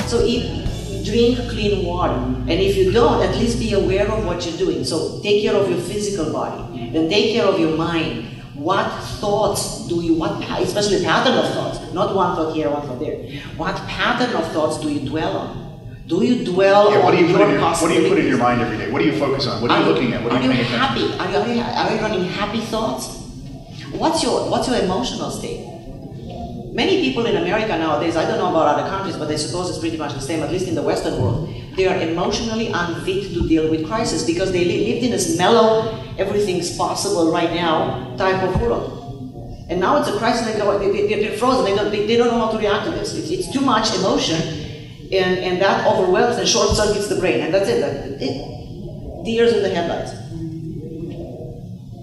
So drink clean water. And if you don't, at least be aware of what you're doing. So take care of your physical body. Then take care of your mind. What thoughts do you, especially pattern of thoughts, not one thought here, one thought there. What pattern of thoughts do you dwell on? Do you dwell on what do you put in your mind every day? What do you focus on? What are you looking at? What are you paying attention to? Are you running happy thoughts? What's your emotional state? Many people in America nowadays, I don't know about other countries, but I suppose it's pretty much the same, at least in the Western world. They are emotionally unfit to deal with crisis because they lived in this mellow, everything's possible right now type of world. And now it's a crisis, they're frozen, they don't know how to react to this. It's too much emotion, and that overwhelms and short circuits the brain, and that's it. Deers in the headlights.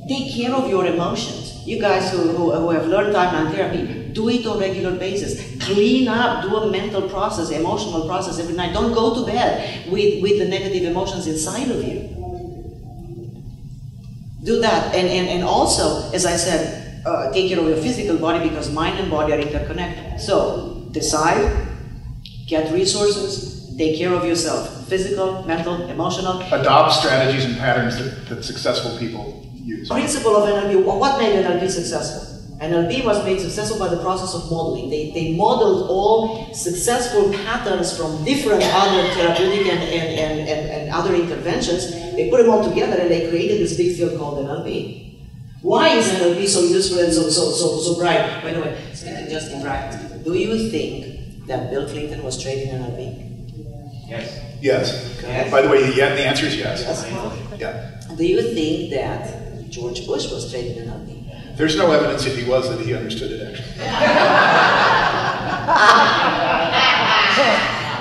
Take care of your emotions. You guys who have learned Timeline therapy, do it on a regular basis. Clean up, do a mental process, emotional process every night. Don't go to bed with the negative emotions inside of you. Do that. And also, as I said, take care of your physical body because mind and body are interconnected. So, decide, get resources, take care of yourself. Physical, mental, emotional. Adopt strategies and patterns that successful people use. Principle of NLP. What made NLP successful? NLP was made successful by the process of modeling. They modeled all successful patterns from different other therapeutic and other interventions. They put them all together and they created this big field called NLP. Why is NLP so useful and so bright? By the way, speaking just in bright, do you think that Bill Clinton was trained in NLP? Yes. Yes. Okay. By the way, yeah, the answer is yes. Yeah. Do you think that George Bush was trained in NLP? There's no evidence if he was that he understood it, actually.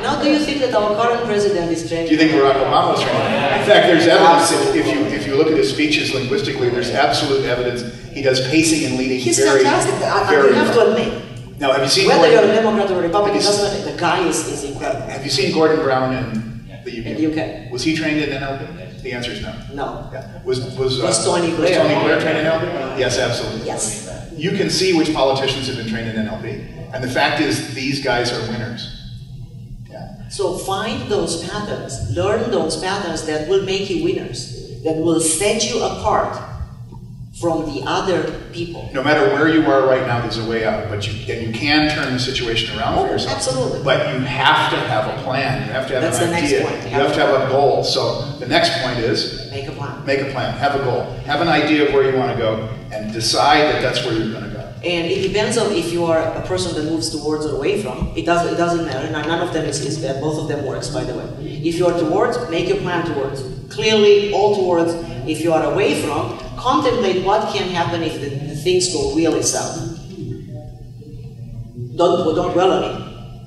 Now, do you think that our current president is trained? Do you think Barack Obama was trained? In fact, there's evidence that if you look at his speeches linguistically, there's absolute evidence he does pacing and leading. He's fantastic. You have to admit. Now, have you seen whether Gordon, you're a Democrat or a Republican, doesn't matter. The guy is incredible. Have you seen Gordon Brown in the UK? In the UK. Was he trained in NLP? The answer is no. No. Yeah. Was Tony Blair trained in NLP? Yes, absolutely. Yes. You can see which politicians have been trained in NLP. And the fact is, these guys are winners. Yeah. So find those patterns, learn those patterns that will make you winners, that will set you apart from the other people. No matter where you are right now, there's a way out, but you can turn the situation around for yourself. Absolutely. But you have to have a plan. You have to have That's an idea. Next point. You have to have a goal. So the next point is make a plan. Make a plan. Have a goal. Have an idea of where you want to go, and decide that that's where you're going to go. And it depends on if you are a person that moves towards or away from. It doesn't matter. None of them is bad. Both of them works, by the way. If you are towards, make your plan towards. Clearly, all towards. If you are away from, contemplate what can happen if the things go really south. Don't dwell on it.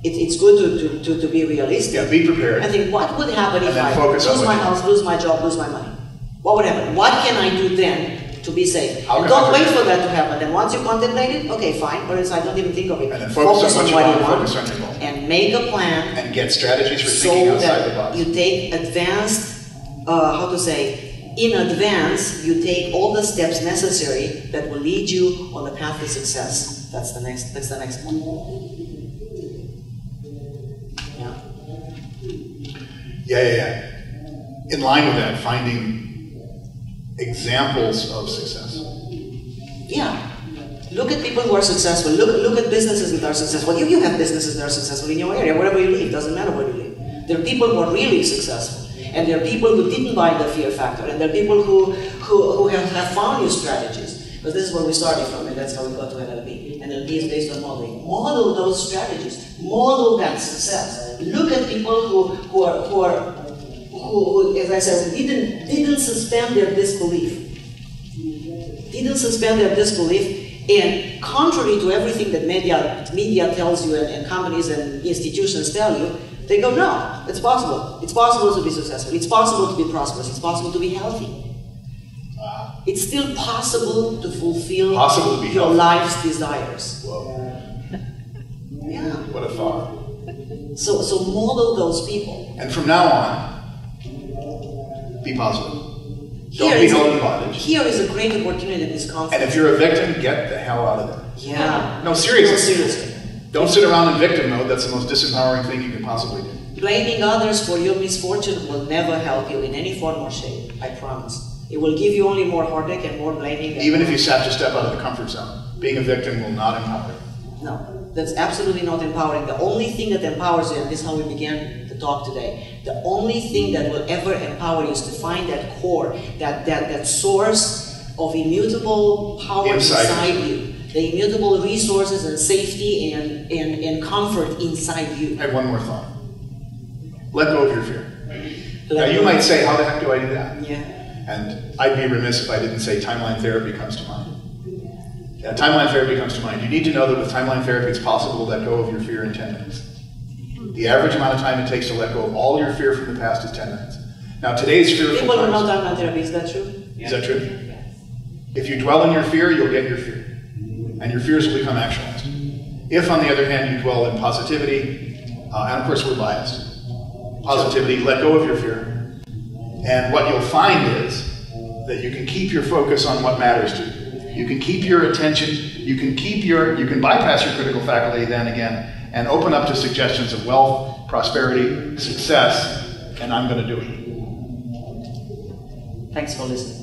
It's good to be realistic. Yeah, be prepared. I think, what would happen if I lose my house, lose my job, lose my money? What would happen? What can I do then to be safe? And don't wait for that to happen. And once you contemplate it, okay, fine. Or else I don't even think of it. And then focus on what you want. Focus on your goal. And make a plan. And get strategies for thinking outside the box. You take advanced, in advance, you take all the steps necessary that will lead you on the path to success. That's the next one. Yeah. In line with that, finding examples of success. Yeah. Look at people who are successful. Look at businesses that are successful. You have businesses that are successful in your area, wherever you live. Doesn't matter where you live. There are people who are really successful. And there are people who didn't buy the fear factor, and there are people who have found new strategies. Because this is where we started from, and that's how we got to NLP. NLP is based on modeling. Model those strategies. Model that success. Look at people who, as I said, didn't suspend their disbelief. Didn't suspend their disbelief, and contrary to everything that media tells you, and companies and institutions tell you, they go, no, it's possible. It's possible to be successful. It's possible to be prosperous. It's possible to be healthy. It's still possible to fulfill your life's desires. Whoa. Yeah. What a thought. So model those people. And from now on, be positive. Don't be held in bondage. Here is a great opportunity at this conference. And if you're a victim, get the hell out of there. Yeah. No, seriously. No, seriously. Don't sit around in victim mode. That's the most disempowering thing you can possibly do. Blaming others for your misfortune will never help you in any form or shape, I promise. It will give you only more heartache and more blaming. Even if you have to step out of the comfort zone, being a victim will not empower you. No, that's absolutely not empowering. The only thing that empowers you, and this is how we began the talk today, the only thing that will ever empower you is to find that core, that source of immutable power inside you. The immutable resources and safety and comfort inside you. I have one more thought. Let go of your fear. Now you might say, how the heck do I do that? Yeah. And I'd be remiss if I didn't say timeline therapy comes to mind. Yeah, timeline therapy comes to mind. You need to know that with timeline therapy it's possible to let go of your fear in 10 minutes. The average amount of time it takes to let go of all your fear from the past is 10 minutes. Now today's fearful People who know times... timeline therapy, is that true? Is that true? If you dwell in your fear, you'll get your fear. And your fears will become actualized. If, on the other hand, you dwell in positivity, and of course we're biased, positivity, let go of your fear. And what you'll find is that you can keep your focus on what matters to you. You can keep your attention, you can bypass your critical faculty then again, and open up to suggestions of wealth, prosperity, success, and I'm going to do it. Thanks for listening.